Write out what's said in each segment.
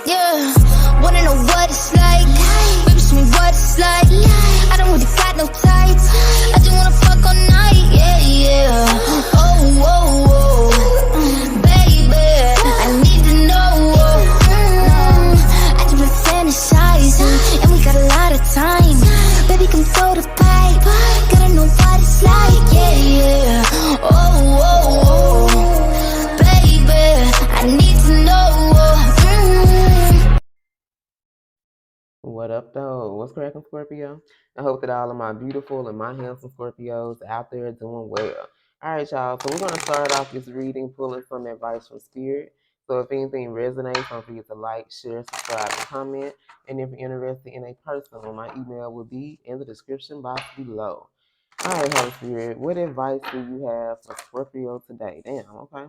Yeah, wanna know what it's like. Baby, show me what it's like. I don't really got no tights. I just wanna fuck all night. Yeah, yeah. Oh, whoa, whoa. Baby, I need to know. I just been fantasizing, and we got a lot of time. Baby, come throw the pipe. Gotta know what it's like. Yeah, yeah. Oh, whoa, whoa. Baby, I need to know. What up, though? What's cracking, Scorpio? I hope that all of my beautiful and my handsome Scorpios out there doing well. All right, y'all. So we're going to start off this reading pulling some advice from Spirit. So if anything resonates, don't forget to like, share, subscribe, and comment. And if you're interested in a personal, my email will be in the description box below. All right, Holy Spirit, what advice do you have for Scorpio today? Damn, okay.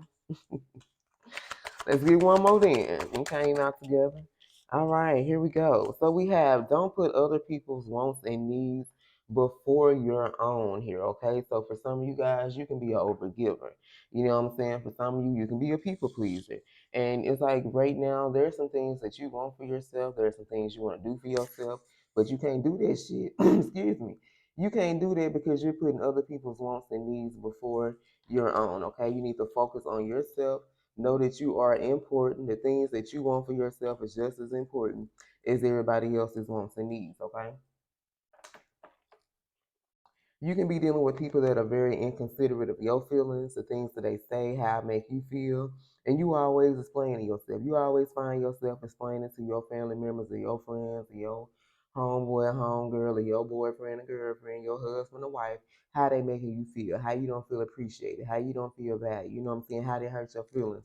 Let's get one more then. We came out together. All right, here we go. So we have don't put other people's wants and needs before your own here, okay? So for some of you guys, you can be an overgiver. You know what I'm saying? For some of you, you can be a people pleaser. And it's like right now, there's some things that you want for yourself. There's some things you want to do for yourself, but you can't do that shit. Excuse me. You can't do that because you're putting other people's wants and needs before your own, okay? You need to focus on yourself. Know that you are important. The things that you want for yourself is just as important as everybody else's wants and needs, okay? You can be dealing with people that are very inconsiderate of your feelings, the things that they say, how it make you feel, and you always explaining yourself. You always find yourself explaining to your family members or your friends or your homeboy, homegirl, or your boyfriend or girlfriend, your husband or wife, how they making you feel, how you don't feel appreciated, how you don't feel valued, you know what I'm saying, how they hurt your feelings.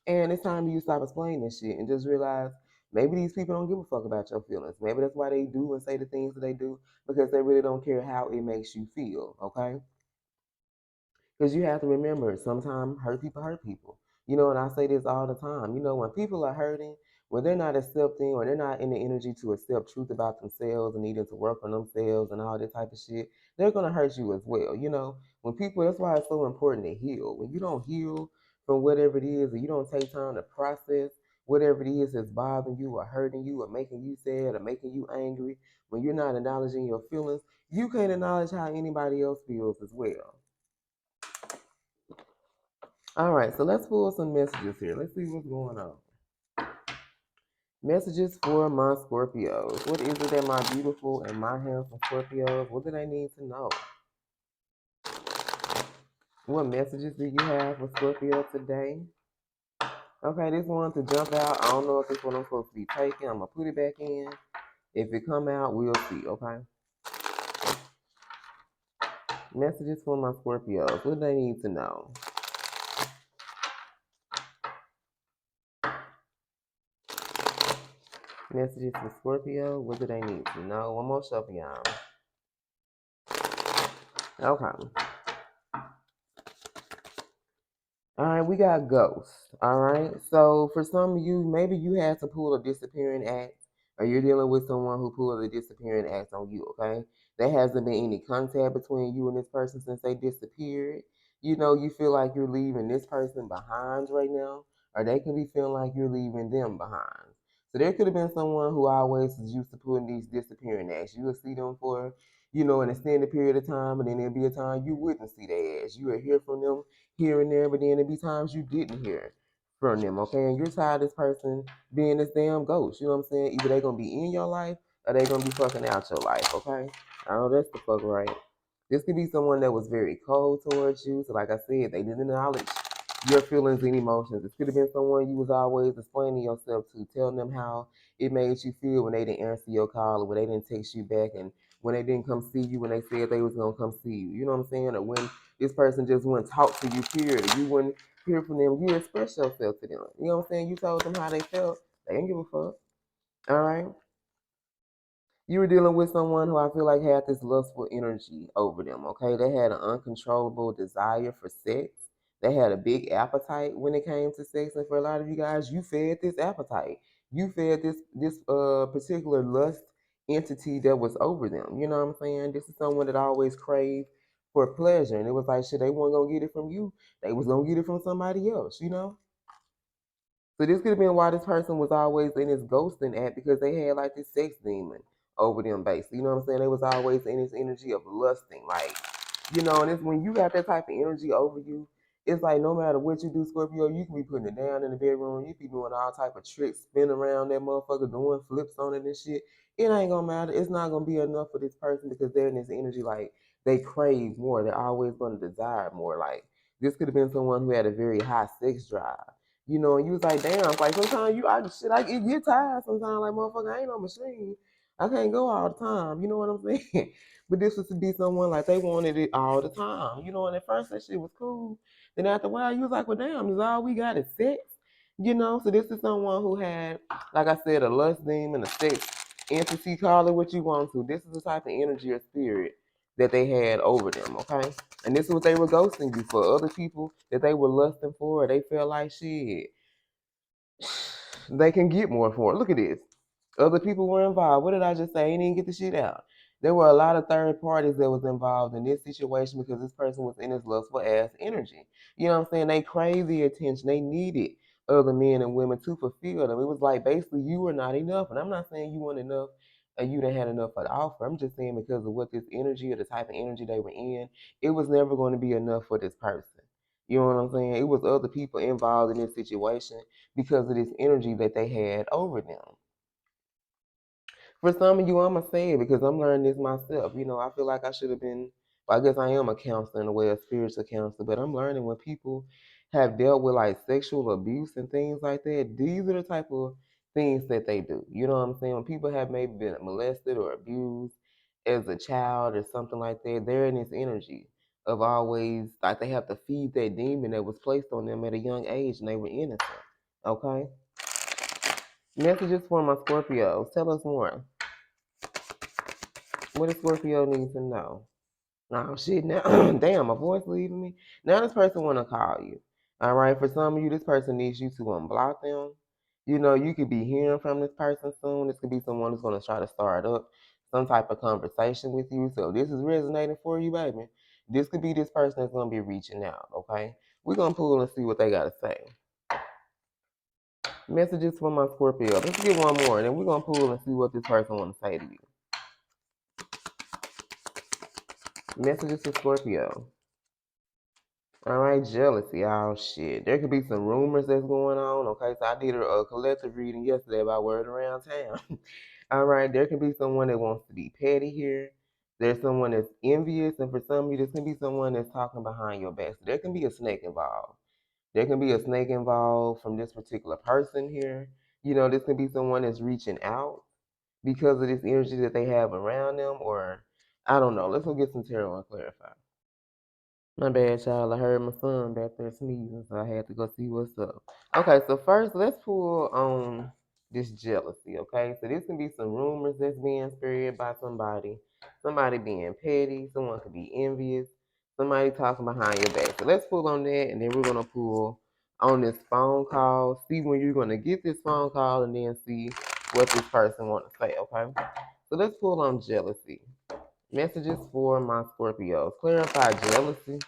And it's time you stop explaining this shit and just realize maybe these people don't give a fuck about your feelings. Maybe that's why they do and say the things that they do because they really don't care how it makes you feel, okay? Because you have to remember, sometimes hurt people hurt people. You know, and I say this all the time. You know, when people are hurting, when they're not accepting or they're not in the energy to accept truth about themselves and needing to work on themselves and all that type of shit, they're going to hurt you as well. You know, when people, that's why it's so important to heal. When you don't heal from whatever it is, or you don't take time to process whatever it is that's bothering you or hurting you or making you sad or making you angry, when you're not acknowledging your feelings, you can't acknowledge how anybody else feels as well. All right, so let's pull some messages here. Let's see what's going on. Messages for my Scorpios. What is it that my beautiful and my handsome Scorpios, what do they need to know? What messages do you have for Scorpio today? Okay, this one to jump out. I don't know if this one I'm supposed to be taking. I'm going to put it back in. If it come out, we'll see, okay? Messages for my Scorpios. What do they need to know? Messages for Scorpio. What do they need to know? One more shuffle, y'all. Okay. All right, we got ghosts. All right. So for some of you, maybe you had to pull a disappearing act, or you're dealing with someone who pulled a disappearing act on you, okay? There hasn't been any contact between you and this person since they disappeared. You know, you feel like you're leaving this person behind right now, or they can be feeling like you're leaving them behind. So there could have been someone who always was used to putting these disappearing acts. You would see them for, an extended period of time, and then there'd be a time you wouldn't see their ass. You would hear from them here and there, but then there'd be times you didn't hear from them, okay? And you're tired of this person being this damn ghost. You know what I'm saying? Either they're gonna be in your life or they're gonna be fucking out your life, okay? I know that's the fuck right. This could be someone that was very cold towards you. So like I said, they didn't acknowledge your feelings and emotions. This could have been someone you was always explaining yourself to, telling them how it made you feel when they didn't answer your call or when they didn't text you back and when they didn't come see you when they said they was gonna come see you. You know what I'm saying? Or when this person just wouldn't talk to you, period. You wouldn't hear from them. You express yourself to them. You know what I'm saying? You told them how they felt. They didn't give a fuck. All right? You were dealing with someone who I feel like had this lustful energy over them, okay? They had an uncontrollable desire for sex. They had a big appetite when it came to sex. And for a lot of you guys, you fed this appetite. You fed this particular lust entity that was over them. You know what I'm saying? This is someone that always craved for pleasure. And it was like, shit, they weren't going to get it from you. They was going to get it from somebody else, you know? So this could have been why this person was always in this ghosting act, because they had like this sex demon over them, basically. You know what I'm saying? They was always in this energy of lusting, like, and it's when you got that type of energy over you, it's like no matter what you do, Scorpio, you can be putting it down in the bedroom, you be doing all type of tricks, spin around that motherfucker, doing flips on it and shit. It ain't gonna matter. It's not gonna be enough for this person because they're in this energy like they crave more. They're always gonna desire more. Like this could have been someone who had a very high sex drive. And you was like, damn, like sometimes I get tired sometimes, like motherfucker, I ain't no machine. I can't go all the time. You know what I'm saying? But this was to be someone like they wanted it all the time. And at first that shit was cool. Then after a while you was like, well damn, is all we got is sex? So this is someone who had, like I said, a lust demon, a sex entity, call it what you want to. This is the type of energy or spirit that they had over them, okay? And this is what they were ghosting you for. Other people that they were lusting for, they felt like shit. They can get more for it. Look at this. Other people were involved. What did I just say? I didn't even get the shit out. There were a lot of third parties that was involved in this situation because this person was in this lustful ass energy. You know what I'm saying? They craved the attention. They needed other men and women to fulfill them. It was like basically you were not enough. And I'm not saying you weren't enough or you didn't have enough for the offer. I'm just saying because of what this energy or the type of energy they were in, it was never going to be enough for this person. You know what I'm saying? It was other people involved in this situation because of this energy that they had over them. For some of you, I'm gonna say it because I'm learning this myself. I feel like I should have been. Well, I guess I am a counselor in a way, a spiritual counselor. But I'm learning when people have dealt with like sexual abuse and things like that. These are the type of things that they do. You know what I'm saying? When people have maybe been molested or abused as a child or something like that, they're in this energy of always like they have to feed that demon that was placed on them at a young age and they were innocent. Okay. Messages for my Scorpios. Tell us more. What does Scorpio need to know? Oh shit! Now, damn, my voice leaving me. Now this person want to call you. All right. For some of you, this person needs you to unblock them. You could be hearing from this person soon. This could be someone who's going to try to start up some type of conversation with you. So if this is resonating for you, baby, this could be this person that's going to be reaching out. Okay. We're going to pull and see what they got to say. Messages from my Scorpio. Let's get one more, and then we're going to pull and see what this person want to say to you. Messages for Scorpio. All right, jealousy. Oh shit. There could be some rumors that's going on. Okay, so I did a collective reading yesterday about word around town. All right, there could be someone that wants to be petty here. There's someone that's envious, and for some of you, there's gonna be someone that's talking behind your back. So there can be a snake involved. There can be a snake involved from this particular person here. This can be someone that's reaching out because of this energy that they have around them, or I don't know. Let's go get some tarot and clarify. My bad, child. I heard my son back there sneezing, so I had to go see what's up. Okay, so first let's pull on this jealousy, okay? So this can be some rumors that's being spread by somebody being petty, someone could be envious, somebody talking behind your back. So let's pull on that, and then we're gonna pull on this phone call, see when you're gonna get this phone call, and then see what this person wanna say, okay? So let's pull on jealousy. Messages for my Scorpios. Clarify jealousy.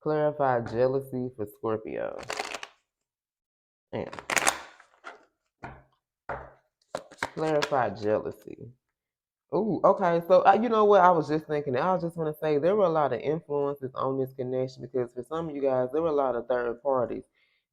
Clarify jealousy for Scorpio. And clarify jealousy. Ooh, okay. So you know what? I was just thinking. I was just going to say there were a lot of influences on this connection because for some of you guys, there were a lot of third parties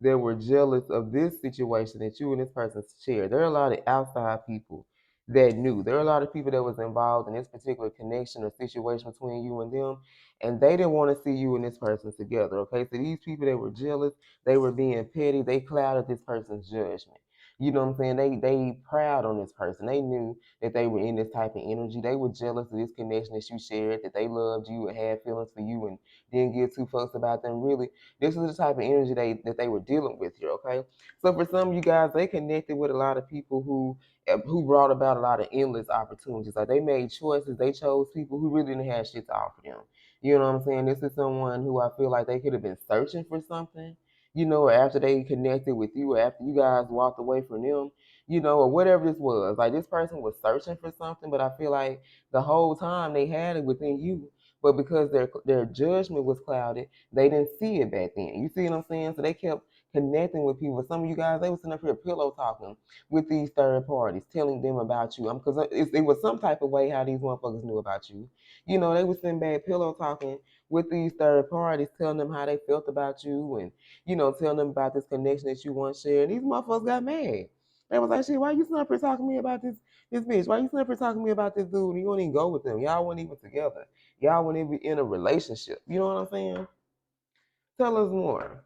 that were jealous of this situation that you and this person shared. There are a lot of outside people that knew. There are a lot of people that was involved in this particular connection or situation between you and them, and they didn't want to see you and this person together. Okay, so these people that were jealous, they were being petty. They clouded this person's judgment. You know what I'm saying? They proud on this person. They knew that they were in this type of energy. They were jealous of this connection that you shared, that they loved you and had feelings for you and didn't give two fucks about them. Really, this is the type of energy that they were dealing with here, okay? So for some of you guys, they connected with a lot of people who brought about a lot of endless opportunities. Like they made choices. They chose people who really didn't have shit to offer them. You know what I'm saying? This is someone who I feel like they could have been searching for something, or after they connected with you, or after you guys walked away from them, or whatever this was. Like this person was searching for something, but I feel like the whole time they had it within you, but because their judgment was clouded, they didn't see it back then. You see what I'm saying? So they kept connecting with people. Some of you guys, they were sitting up here pillow talking with these third parties, telling them about you. Because it was some type of way how these motherfuckers knew about you. You know, they were sitting back pillow talking with these third parties, telling them how they felt about you and, you know, telling them about this connection that you once shared. And these motherfuckers got mad. They was like, shit, why you sitting up here talking to me about this bitch? Why you sitting up here talking to me about this dude? You won't even go with them. Y'all weren't even together. Y'all weren't even in a relationship. You know what I'm saying? Tell us more.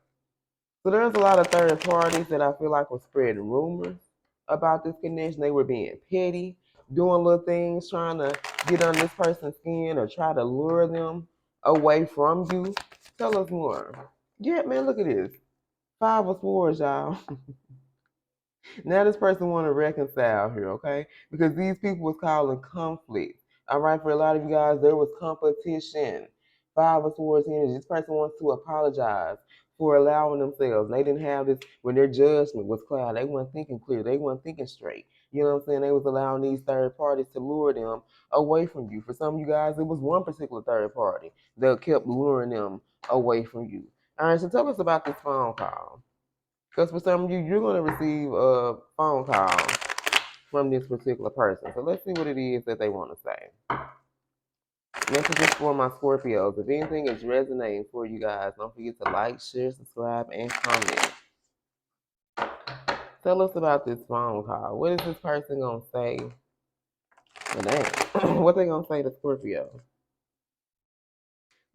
So there's a lot of third parties that I feel like were spreading rumors about this connection. They were being petty, doing little things, trying to get on this person's skin or try to lure them away from you. Tell us more. Yeah, man, look at this. 5 of Swords, y'all. Now this person want to reconcile here, okay? Because these people was causing conflict. All right, for a lot of you guys, there was competition. 5 of Swords energy. This person wants to apologize for allowing themselves. They didn't have this when their judgment was clouded. They weren't thinking clear. They weren't thinking straight. You know what I'm saying? They was allowing these third parties to lure them away from you. For some of you guys, it was one particular third party that kept luring them away from you. All right, so tell us about this phone call. Because for some of you, you're going to receive a phone call from this particular person. So let's see what it is that they want to say. Messages for my Scorpios. If anything is resonating for you guys, don't forget to like, share, subscribe, and comment. Tell us about this phone call. What is this person going to say? What they going to say to Scorpio?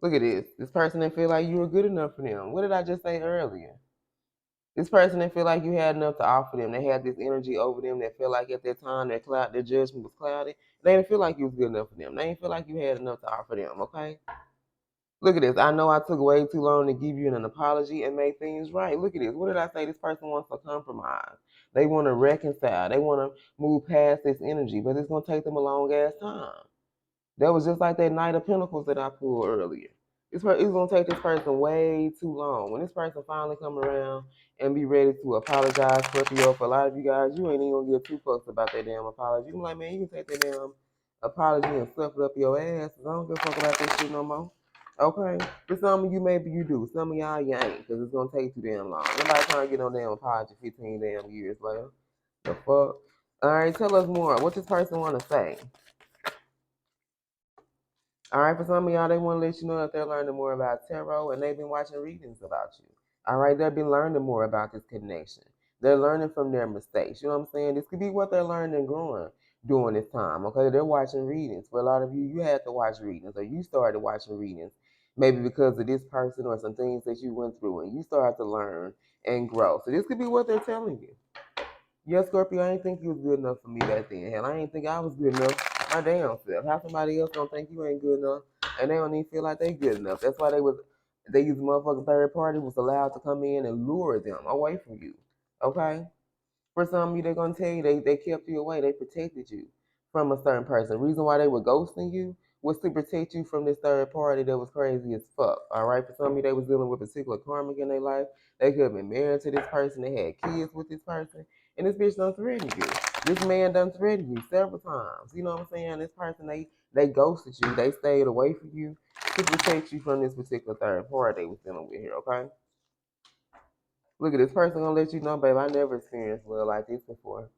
Look at this. This person didn't feel like you were good enough for them. What did I just say earlier? This person didn't feel like you had enough to offer them. They had this energy over them that felt like at that time their judgment was clouded. They didn't feel like you was good enough for them. They didn't feel like you had enough to offer them, okay? Look at this. I know I took way too long to give you an apology and make things right. Look at this. What did I say? This person wants to compromise. They want to reconcile. They want to move past this energy, but it's going to take them a long ass time. That was just like that Knight of Pentacles that I pulled earlier. It's going to take this person way too long. When this person finally come around and be ready to apologize, Scorpio, for a lot of you guys, you ain't even going to give two fucks about that damn apology. You like, man, you can take that damn apology and stuff it up your ass. I don't give a fuck about this shit no more. Okay? For some of you, maybe you do. Some of y'all, you ain't, because it's going to take too damn long. Nobody trying to get no damn apology 15 damn years later. The fuck? All right, tell us more. What this person want to say? All right, for some of y'all, they want to let you know that they're learning more about tarot and they've been watching readings about you. All right, they've been learning more about this connection. They're learning from their mistakes. You know what I'm saying? This could be what they're learning and growing during this time. Okay, they're watching readings. For a lot of you, you had to watch readings or you started watching readings maybe because of this person or some things that you went through and you started to learn and grow. So this could be what they're telling you. Yeah, Scorpio, I ain't think you was good enough for me back then. Hell, I ain't think I was good enough my damn self. How somebody else don't think you ain't good enough, and they don't even feel like they good enough. That's why they use motherfucking third party was allowed to come in and lure them away from you. Okay? For some of you, they're gonna tell you they kept you away, they protected you from a certain person. The reason why they were ghosting you was to protect you from this third party that was crazy as fuck. All right, for some of you, they was dealing with a particular karmic in their life. They could have been married to this person, they had kids with this person, and this bitch done threatened you. This man done threatened you several times. You know what I'm saying? This person they ghosted you, they stayed away from you to protect you from this particular third party they was dealing with here. Okay. Look at this person gonna let you know, babe, I never experienced love like this before.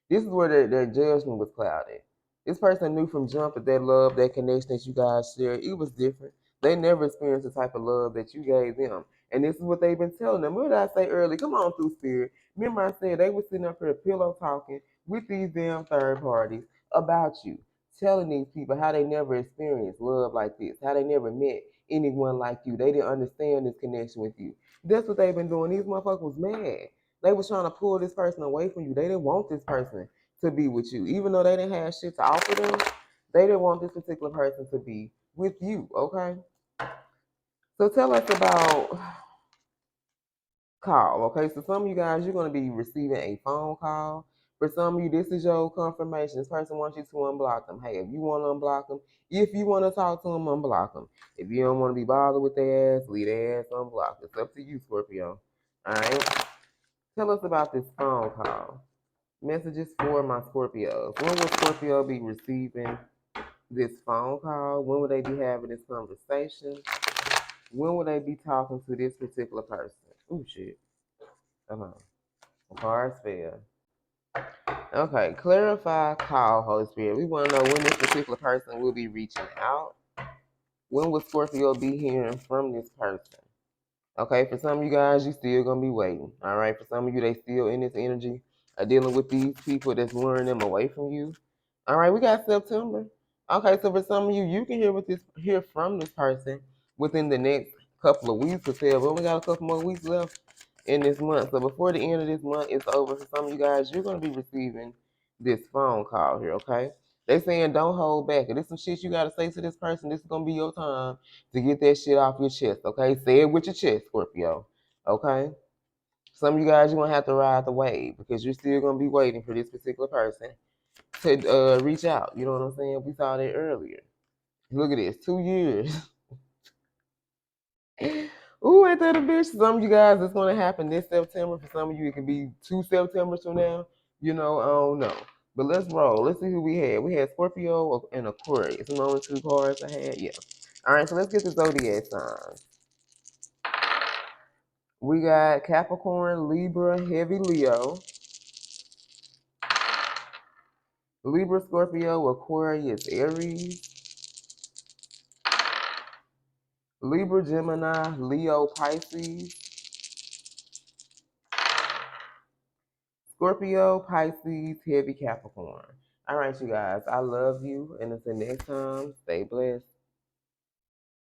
This is where their judgment was clouded. This person knew from jump that that love, that connection that you guys shared, it was different. They never experienced the type of love that you gave them. And this is what they've been telling them. What did I say earlier? Come on through, Spirit. Remember I said they were sitting up here pillow talking with these damn third parties about you, telling these people how they never experienced love like this, how they never met anyone like you. They didn't understand this connection with you. That's what they've been doing. These motherfuckers was mad. They was trying to pull this person away from you. They didn't want this person to be with you. Even though they didn't have shit to offer them, they didn't want this particular person to be with you, okay? So tell us about call, okay? So some of you guys, you're going to be receiving a phone call. For some of you, this is your confirmation. This person wants you to unblock them. Hey, if you want to unblock them, if you want to talk to them, unblock them. If you don't want to be bothered with their ass, leave their ass unblocked. It's up to you, Scorpio. All right? Tell us about this phone call. Messages for my Scorpios. When will Scorpio be receiving this phone call? When will they be having this conversation? When will they be talking to this particular person? Oh, shit. Come on. The cards fail. Okay, clarify, call, Holy Spirit. We want to know when this particular person will be reaching out. When will Scorpio be hearing from this person? Okay, for some of you guys, you still gonna be waiting. All right, for some of you, they still in this energy, are dealing with these people that's luring them away from you. All right, we got September. Okay, so for some of you, you can hear from this person within the next couple of weeks or so. But we got a couple more weeks left in this month. So before the end of this month is over, for some of you guys, you're gonna be receiving this phone call here. Okay, they saying don't hold back. If there's some shit you gotta say to this person, this is gonna be your time to get that shit off your chest. Okay, say it with your chest, Scorpio. Okay. Some of you guys, you're gonna have to ride the wave because you're still gonna be waiting for this particular person to reach out. You know what I'm saying? We saw that earlier. Look at this, 2 years. Ooh, ain't that a bitch? Some of you guys, it's gonna happen this September. For some of you, it could be 2 Septembers from now. You know, I don't know. But let's roll. Let's see who we had. We had Scorpio and Aquarius. The only two cards I had. Yeah. All right, so let's get the zodiac signs. We got Capricorn, Libra, Heavy Leo, Libra, Scorpio, Aquarius, Aries, Libra, Gemini, Leo, Pisces, Scorpio, Pisces, Heavy Capricorn. All right, you guys. I love you. And until next time, stay blessed.